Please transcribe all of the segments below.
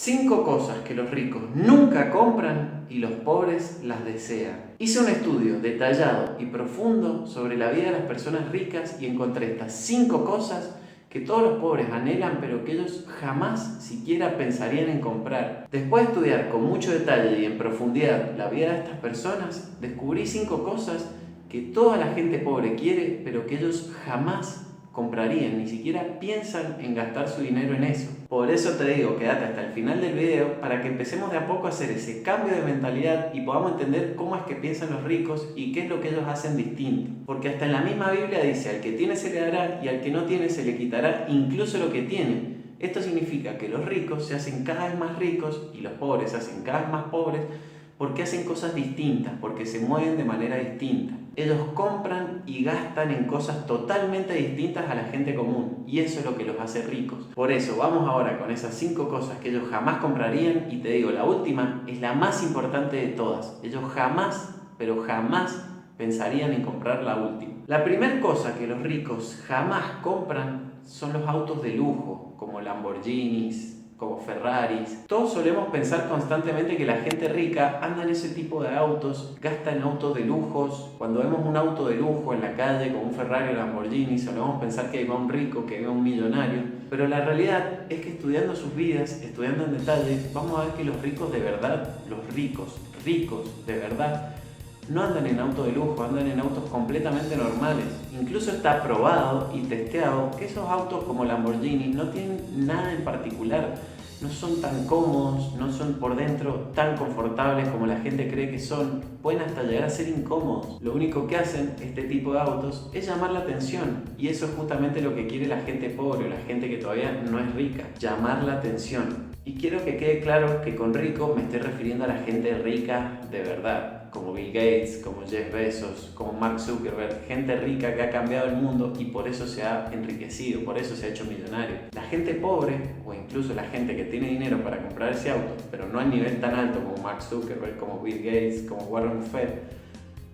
5 cosas que los ricos nunca compran y los pobres las desean. Hice un estudio detallado y profundo sobre la vida de las personas ricas y encontré estas 5 cosas que todos los pobres anhelan pero que ellos jamás siquiera pensarían en comprar. Después de estudiar con mucho detalle y en profundidad la vida de estas personas, descubrí 5 cosas que toda la gente pobre quiere pero que ellos jamás comprarían, ni siquiera piensan en gastar su dinero en eso. Por eso te digo, quédate hasta el final del video para que empecemos de a poco a hacer ese cambio de mentalidad y podamos entender cómo es que piensan los ricos y qué es lo que ellos hacen distinto. Porque hasta en la misma Biblia dice, al que tiene se le dará y al que no tiene se le quitará incluso lo que tiene. Esto significa que los ricos se hacen cada vez más ricos y los pobres se hacen cada vez más pobres porque hacen cosas distintas, porque se mueven de manera distinta. Ellos compran y gastan en cosas totalmente distintas a la gente común y eso es lo que los hace ricos. Por eso vamos ahora con esas 5 cosas que ellos jamás comprarían y te digo, la última es la más importante de todas. Ellos jamás, pero jamás pensarían en comprar la última. La primera cosa que los ricos jamás compran son los autos de lujo, como Lamborghinis, como Ferraris. Todos solemos pensar constantemente que la gente rica anda en ese tipo de autos, gasta en autos de lujos. Cuando vemos un auto de lujo en la calle como un Ferrari o Lamborghini, solemos pensar que va un rico, que va un millonario. Pero la realidad es que estudiando sus vidas, estudiando en detalle, vamos a ver que los ricos de verdad, los ricos de verdad, no andan en autos de lujo, andan en autos completamente normales. Incluso está probado y testeado que esos autos como Lamborghini no tienen nada en particular. No son tan cómodos, no son por dentro tan confortables como la gente cree que son. Pueden hasta llegar a ser incómodos. Lo único que hacen este tipo de autos es llamar la atención. Y eso es justamente lo que quiere la gente pobre o la gente que todavía no es rica. Llamar la atención. Y quiero que quede claro que con rico me estoy refiriendo a la gente rica de verdad, como Bill Gates, como Jeff Bezos, como Mark Zuckerberg, gente rica que ha cambiado el mundo y por eso se ha enriquecido, por eso se ha hecho millonario. La gente pobre, o incluso la gente que tiene dinero para comprar ese auto, pero no a nivel tan alto como Mark Zuckerberg, como Bill Gates, como Warren Buffett,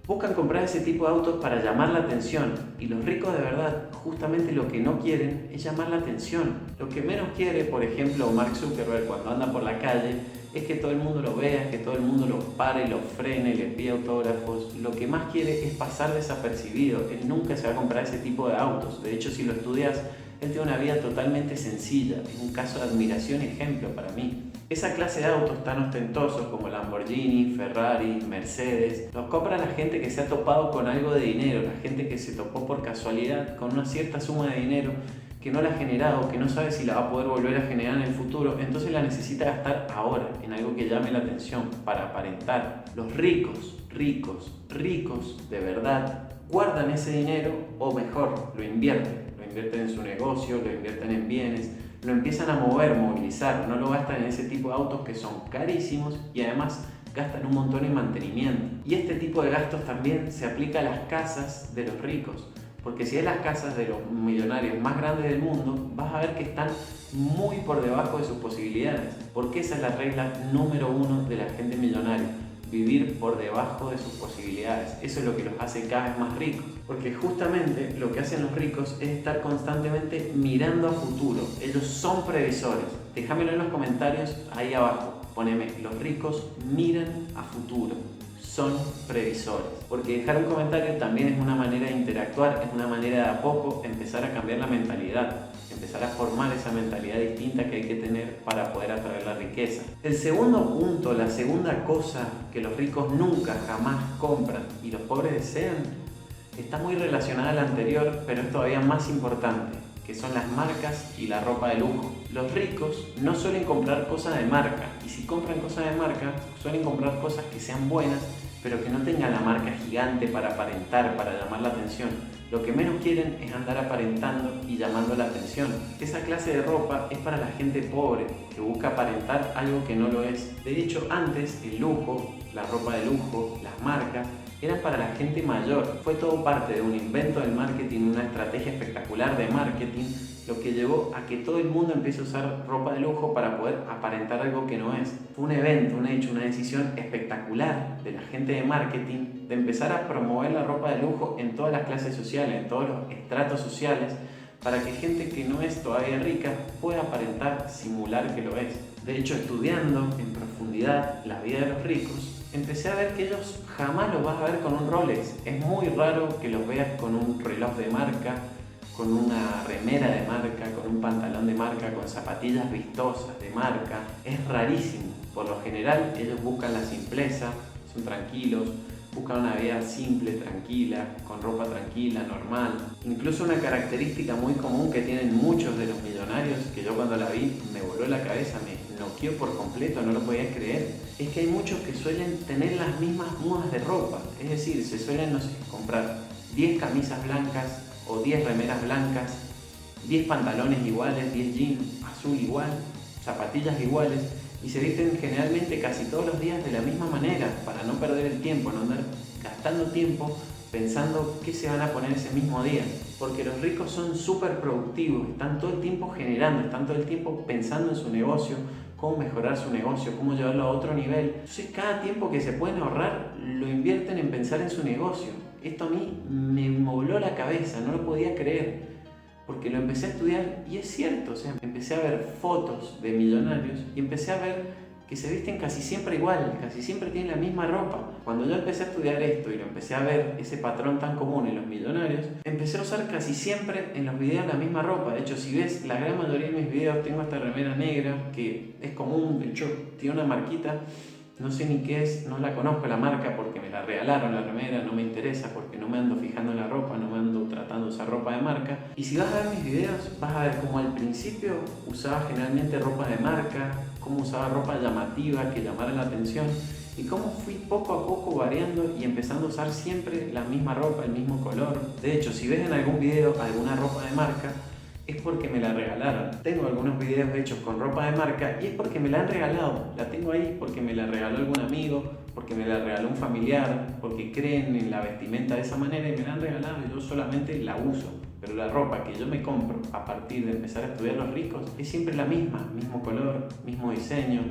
buscan comprar ese tipo de autos para llamar la atención y los ricos de verdad justamente lo que no quieren es llamar la atención. Lo que menos quiere, por ejemplo, Mark Zuckerberg cuando anda por la calle es que todo el mundo lo vea, que todo el mundo lo pare, lo frene, le pida autógrafos. Lo que más quiere es pasar desapercibido. Él nunca se va a comprar ese tipo de autos. De hecho, si lo estudias, él tiene una vida totalmente sencilla. Es un caso de admiración y ejemplo para mí. Esa clase de autos tan ostentosos como Lamborghini, Ferrari, Mercedes, los compra la gente que se ha topado con algo de dinero, la gente que se topó por casualidad con una cierta suma de dinero que no la ha generado, que no sabe si la va a poder volver a generar en el futuro, entonces la necesita gastar ahora en algo que llame la atención para aparentar. Los ricos de verdad guardan ese dinero o mejor, lo invierten en su negocio, lo invierten en bienes, lo empiezan a movilizar, no lo gastan en ese tipo de autos que son carísimos y además gastan un montón en mantenimiento. Y este tipo de gastos también se aplica a las casas de los ricos, porque si es las casas de los millonarios más grandes del mundo, vas a ver que están muy por debajo de sus posibilidades, porque esa es la regla número 1 de la gente millonaria. Vivir por debajo de sus posibilidades. Eso es lo que los hace cada vez más ricos. Porque justamente lo que hacen los ricos es estar constantemente mirando a futuro. Ellos son previsores. Déjamelo en los comentarios ahí abajo. Poneme, los ricos miran a futuro. Son previsores. Porque dejar un comentario también es una manera de interactuar, es una manera de a poco empezar a cambiar la mentalidad. Empezar a formar esa mentalidad distinta que hay que tener para poder atraer la riqueza. El segundo punto, la segunda cosa que los ricos nunca jamás compran y los pobres desean, está muy relacionada a la anterior, pero es todavía más importante, que son las marcas y la ropa de lujo. Los ricos no suelen comprar cosas de marca y si compran cosas de marca, suelen comprar cosas que sean buenas, pero que no tengan la marca gigante para aparentar, para llamar la atención. Lo que menos quieren es andar aparentando y llamando la atención. Esa clase de ropa es para la gente pobre, que busca aparentar algo que no lo es. De hecho, antes el lujo, la ropa de lujo, las marcas, eran para la gente mayor. Fue todo parte de un invento del marketing, una estrategia espectacular de marketing, lo que llevó a que todo el mundo empiece a usar ropa de lujo para poder aparentar algo que no es. Fue un evento, un hecho, una decisión espectacular de la gente de marketing de empezar a promover la ropa de lujo en todas las clases sociales, en todos los estratos sociales, para que gente que no es todavía rica pueda aparentar, simular que lo es. De hecho, estudiando en profundidad la vida de los ricos, empecé a ver que ellos jamás los vas a ver con un Rolex. Es muy raro que los veas con un reloj de marca, con una remera de marca, con un pantalón de marca, con zapatillas vistosas de marca. Es rarísimo. Por lo general, ellos buscan la simpleza, son tranquilos, buscan una vida simple, tranquila, con ropa tranquila, normal. Incluso una característica muy común que tienen muchos de los millonarios, que yo cuando la vi me voló la cabeza, me noqueó por completo, no lo podía creer, es que hay muchos que suelen tener las mismas mudas de ropa. Es decir, se suelen, no sé, comprar 10 camisas blancas o 10 remeras blancas, 10 pantalones iguales, 10 jeans azul igual, zapatillas iguales, y se visten generalmente casi todos los días de la misma manera para no perder el tiempo, no andar gastando tiempo pensando qué se van a poner ese mismo día. Porque los ricos son súper productivos, están todo el tiempo generando, están todo el tiempo pensando en su negocio, cómo mejorar su negocio, cómo llevarlo a otro nivel. Entonces cada tiempo que se pueden ahorrar lo invierten en pensar en su negocio. Esto a mí me voló la cabeza, no lo podía creer. Porque lo empecé a estudiar y es cierto, o sea, empecé a ver fotos de millonarios y empecé a ver que se visten casi siempre igual, casi siempre tienen la misma ropa. Cuando yo empecé a estudiar esto y lo empecé a ver, ese patrón tan común en los millonarios, empecé a usar casi siempre en los videos la misma ropa. De hecho, si ves, la gran mayoría de mis videos tengo esta remera negra, que es común, de hecho, tiene una marquita. No sé ni qué es, no la conozco la marca porque me la regalaron la remera, no me interesa porque no me ando fijando en la ropa, no me ando tratando de usar ropa de marca. Y si vas a ver mis videos, vas a ver cómo al principio usaba generalmente ropa de marca, cómo usaba ropa llamativa que llamara la atención y cómo fui poco a poco variando y empezando a usar siempre la misma ropa, el mismo color. De hecho, si ves en algún video alguna ropa de marca, es porque me la regalaron. Tengo algunos videos hechos con ropa de marca y es porque me la han regalado. La tengo ahí porque me la regaló algún amigo, porque me la regaló un familiar, porque creen en la vestimenta de esa manera y me la han regalado y yo solamente la uso. Pero la ropa que yo me compro a partir de empezar a estudiar los ricos es siempre la misma, mismo color, mismo diseño,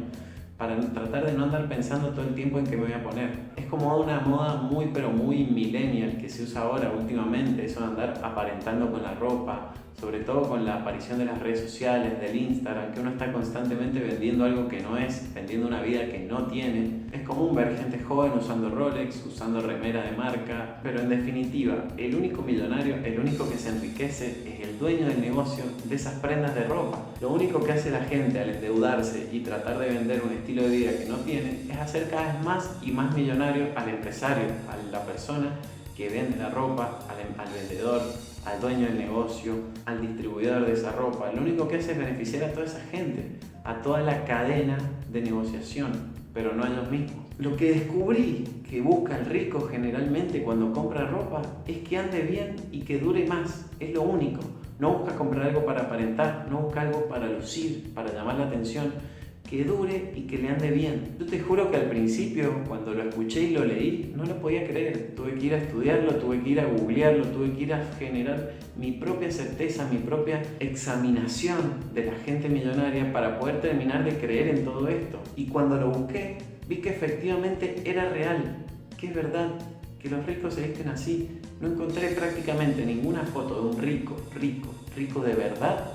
para tratar de no andar pensando todo el tiempo en qué me voy a poner. Es como una moda muy pero muy millennial que se usa ahora últimamente, eso de andar aparentando con la ropa, sobre todo con la aparición de las redes sociales, del Instagram, que uno está constantemente vendiendo algo que no es, vendiendo una vida que no tiene. Es común ver gente joven usando Rolex, usando remera de marca, pero en definitiva, el único millonario, el único que se enriquece es el dueño del negocio de esas prendas de ropa. Lo único que hace la gente al endeudarse y tratar de vender un estilo de vida que no tiene es hacer cada vez más y más millonario al empresario, a la persona que vende la ropa, al vendedor, al dueño del negocio, al distribuidor de esa ropa. Lo único que hace es beneficiar a toda esa gente, a toda la cadena de negociación, pero no a ellos mismos. Lo que descubrí que busca el rico generalmente cuando compra ropa es que ande bien y que dure más, es lo único. No busca comprar algo para aparentar, no busca algo para lucir, para llamar la atención, que dure y que le ande bien. Yo te juro que al principio, cuando lo escuché y lo leí, no lo podía creer. Tuve que ir a estudiarlo, tuve que ir a googlearlo, tuve que ir a generar mi propia certeza, mi propia examinación de la gente millonaria para poder terminar de creer en todo esto. Y cuando lo busqué, vi que efectivamente era real, que es verdad, que los ricos se visten así. No encontré prácticamente ninguna foto de un rico de verdad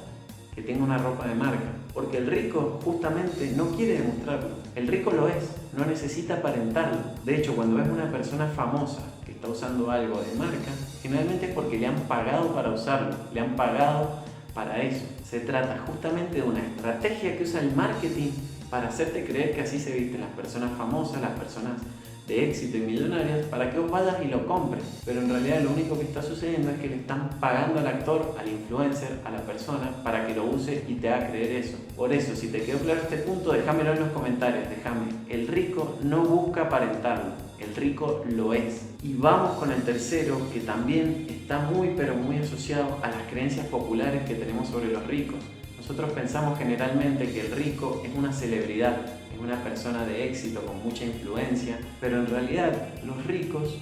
que tenga una ropa de marca, porque el rico justamente no quiere demostrarlo. El rico lo es, no necesita aparentarlo. De hecho, cuando ves una persona famosa que está usando algo de marca, generalmente es porque le han pagado para usarlo, le han pagado para eso. Se trata justamente de una estrategia que usa el marketing para hacerte creer que así se visten las personas famosas, las personas de éxito y millonarias, para que vos vayas y lo compres. Pero en realidad lo único que está sucediendo es que le están pagando al actor, al influencer, a la persona para que lo use y te haga creer eso. Por eso, si te quedó claro este punto, déjamelo en los comentarios, déjame. El rico no busca aparentarlo, el rico lo es. Y vamos con el tercero, que también está muy pero muy asociado a las creencias populares que tenemos sobre los ricos. Nosotros pensamos generalmente que el rico es una celebridad, es una persona de éxito con mucha influencia, pero en realidad los ricos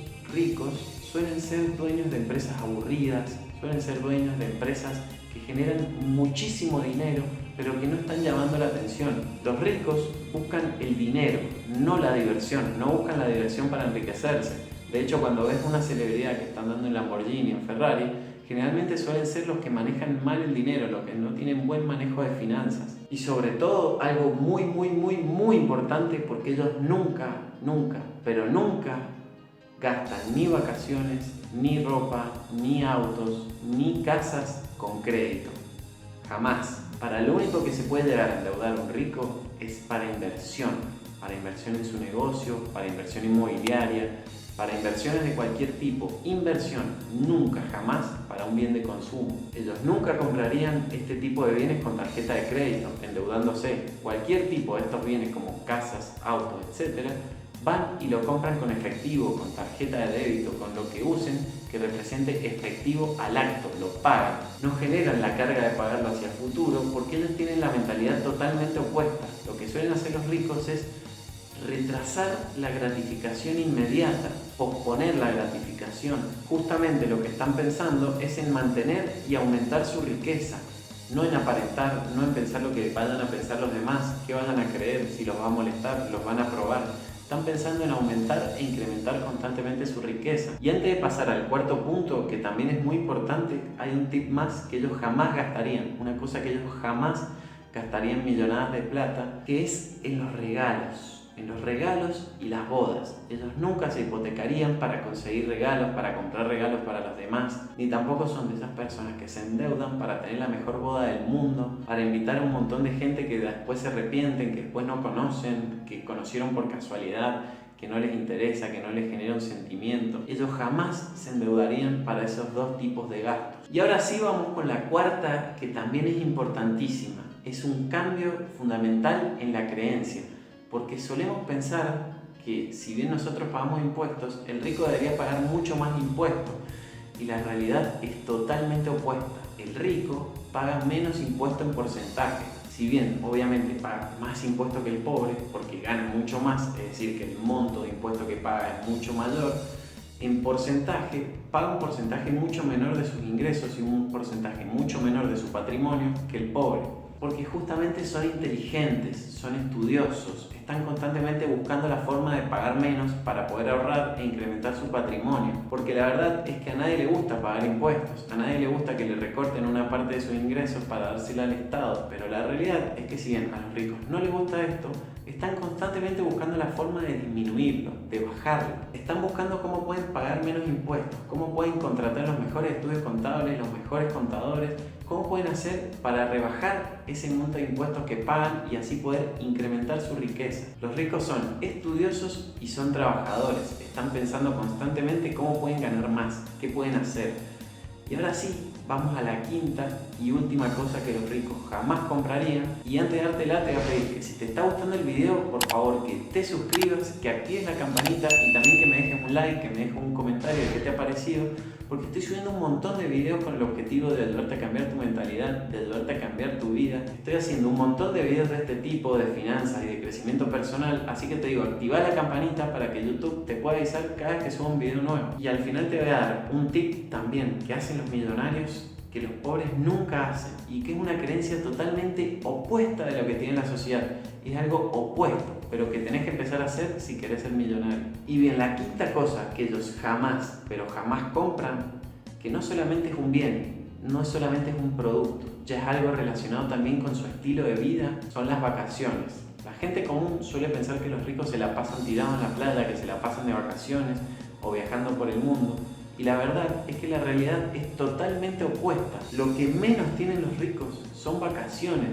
suelen ser dueños de empresas aburridas, suelen ser dueños de empresas que generan muchísimo dinero, pero que no están llamando la atención. Los ricos buscan el dinero, no la diversión, no buscan la diversión para enriquecerse. De hecho, cuando ves una celebridad que está andando en Lamborghini o en Ferrari, generalmente suelen ser los que manejan mal el dinero, los que no tienen buen manejo de finanzas. Y sobre todo, algo muy importante, porque ellos nunca, pero nunca gastan ni vacaciones, ni ropa, ni autos, ni casas con crédito. Jamás. Para lo único que se puede llegar a endeudar un rico es para inversión en su negocio, para inversión inmobiliaria, para inversiones de cualquier tipo. Inversión, nunca, jamás para un bien de consumo. Ellos nunca comprarían este tipo de bienes con tarjeta de crédito, endeudándose. Cualquier tipo de estos bienes como casas, autos, etc., van y lo compran con efectivo, con tarjeta de débito, con lo que usen que represente efectivo al acto, lo pagan. No generan la carga de pagarlo hacia el futuro porque ellos tienen la mentalidad totalmente opuesta. Lo que suelen hacer los ricos es retrasar la gratificación inmediata, posponer la gratificación. Justamente lo que están pensando es en mantener y aumentar su riqueza, no en aparentar, no en pensar lo que vayan a pensar los demás, qué vayan a creer, si los va a molestar, los van a probar. Están pensando en aumentar e incrementar constantemente su riqueza. Y antes de pasar al cuarto punto, que también es muy importante, hay un tip más que ellos jamás gastarían, una cosa que ellos jamás gastarían millonadas de plata, que es en los regalos y las bodas. Ellos nunca se hipotecarían para conseguir regalos, para comprar regalos para los demás, ni tampoco son de esas personas que se endeudan para tener la mejor boda del mundo, para invitar a un montón de gente que después se arrepienten, que después no conocen, que conocieron por casualidad, que no les interesa, que no les genera un sentimiento. Ellos jamás se endeudarían para esos dos tipos de gastos. Y ahora sí vamos con la cuarta, que también es importantísima. Es un cambio fundamental en la creencia. Porque solemos pensar que si bien nosotros pagamos impuestos, el rico debería pagar mucho más impuestos. Y la realidad es totalmente opuesta. El rico paga menos impuestos en porcentaje. Si bien obviamente paga más impuestos que el pobre, porque gana mucho más, es decir, que el monto de impuestos que paga es mucho mayor, en porcentaje paga un porcentaje mucho menor de sus ingresos y un porcentaje mucho menor de su patrimonio que el pobre. Porque justamente son inteligentes, son estudiosos, están constantemente buscando la forma de pagar menos para poder ahorrar e incrementar su patrimonio. Porque la verdad es que a nadie le gusta pagar impuestos, a nadie le gusta que le recorten una parte de sus ingresos para dársela al Estado, pero la realidad es que si bien a los ricos no les gusta esto, están constantemente buscando la forma de disminuirlo, de bajarlo. Están buscando cómo pueden pagar menos impuestos, cómo pueden contratar los mejores estudios contables, los mejores contadores, cómo pueden hacer para rebajar ese monto de impuestos que pagan y así poder incrementar su riqueza. Los ricos son estudiosos y son trabajadores. Están pensando constantemente cómo pueden ganar más, qué pueden hacer. Y ahora sí, vamos a la quinta y última cosa que los ricos jamás comprarían. Y antes de dártela, te voy a pedir que si te está gustando el video, por favor que te suscribas, que actives la campanita y también que me dejes un like, que me dejes un comentario de qué te ha parecido, porque estoy subiendo un montón de videos con el objetivo de ayudarte a cambiar tu mentalidad, de ayudarte a cambiar tu vida. Estoy haciendo un montón de videos de este tipo, de finanzas y de crecimiento personal, así que te digo, activa la campanita para que YouTube te pueda avisar cada vez que suba un video nuevo. Y al final te voy a dar un tip también que hacen los millonarios que los pobres nunca hacen y que es una creencia totalmente opuesta de lo que tiene la sociedad. Es algo opuesto, pero que tenés que empezar a hacer si querés ser millonario. Y bien, la quinta cosa que ellos jamás, pero jamás compran, que no solamente es un bien, no solamente es un producto, ya es algo relacionado también con su estilo de vida, son las vacaciones. La gente común suele pensar que los ricos se la pasan tirados en la playa, que se la pasan de vacaciones o viajando por el mundo. Y la verdad es que la realidad es totalmente opuesta. Lo que menos tienen los ricos son vacaciones.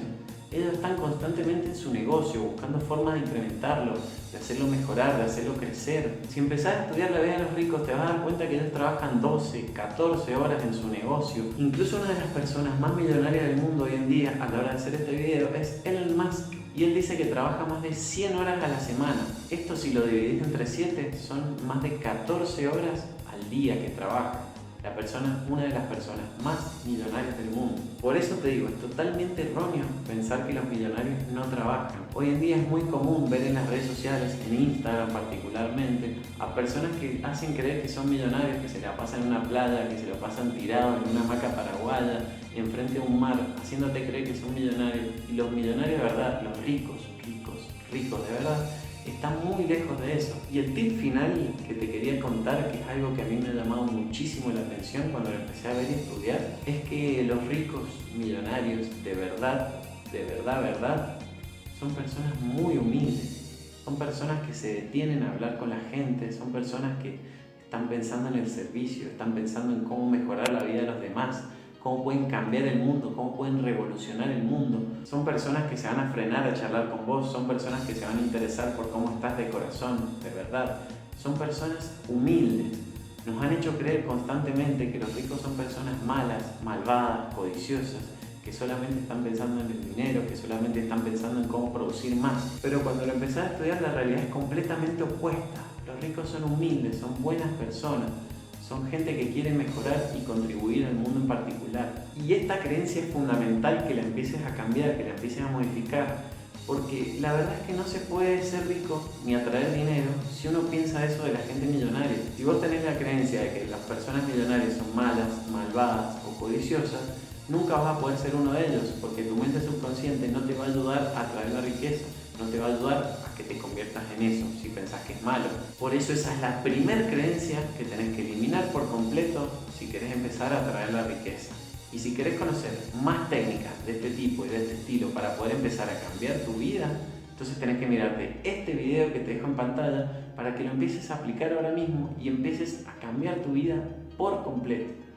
Ellos están constantemente en su negocio, buscando formas de incrementarlo, de hacerlo mejorar, de hacerlo crecer. Si empezás a estudiar la vida de los ricos, te vas a dar cuenta que ellos trabajan 12, 14 horas en su negocio. Incluso una de las personas más millonarias del mundo hoy en día, a la hora de hacer este video, es Elon Musk. Y él dice que trabaja más de 100 horas a la semana. Esto, si lo dividís entre 7, son más de 14 horas al día que trabaja. Una de las personas más millonarias del mundo. Por eso te digo, es totalmente erróneo pensar que los millonarios no trabajan. Hoy en día es muy común ver en las redes sociales, en Instagram particularmente, a personas que hacen creer que son millonarios, que se la pasan en una playa, que se lo pasan tirados en una hamaca paraguaya, enfrente a un mar, haciéndote creer que son millonarios. Y los millonarios de verdad, los ricos de verdad, está muy lejos de eso. Y el tip final que te quería contar, que es algo que a mí me ha llamado muchísimo la atención cuando lo empecé a ver y estudiar, es que los ricos millonarios de verdad, son personas muy humildes. Son personas que se detienen a hablar con la gente, son personas que están pensando en el servicio, están pensando en cómo mejorar la vida de los demás, cómo pueden cambiar el mundo, cómo pueden revolucionar el mundo. Son personas que se van a frenar a charlar con vos, son personas que se van a interesar por cómo estás de corazón, de verdad. Son personas humildes. Nos han hecho creer constantemente que los ricos son personas malas, malvadas, codiciosas, que solamente están pensando en el dinero, que solamente están pensando en cómo producir más. Pero cuando lo empecé a estudiar, la realidad es completamente opuesta. Los ricos son humildes, son buenas personas, son gente que quiere mejorar y contribuir al mundo en particular. Y esta creencia es fundamental que la empieces a cambiar, que la empieces a modificar, porque la verdad es que no se puede ser rico ni atraer dinero si uno piensa eso de la gente millonaria. Si vos tenés la creencia de que las personas millonarias son malas, malvadas o codiciosas, nunca vas a poder ser uno de ellos, porque tu mente subconsciente no te va a ayudar a atraer la riqueza, no te va a ayudar a que te conviertas en eso si pensás que es malo. Por eso esa es la primer creencia que tenés que eliminar por completo si querés empezar a atraer la riqueza. Y si querés conocer más técnicas de este tipo y de este estilo para poder empezar a cambiar tu vida, entonces tenés que mirarte este video que te dejo en pantalla para que lo empieces a aplicar ahora mismo y empieces a cambiar tu vida por completo.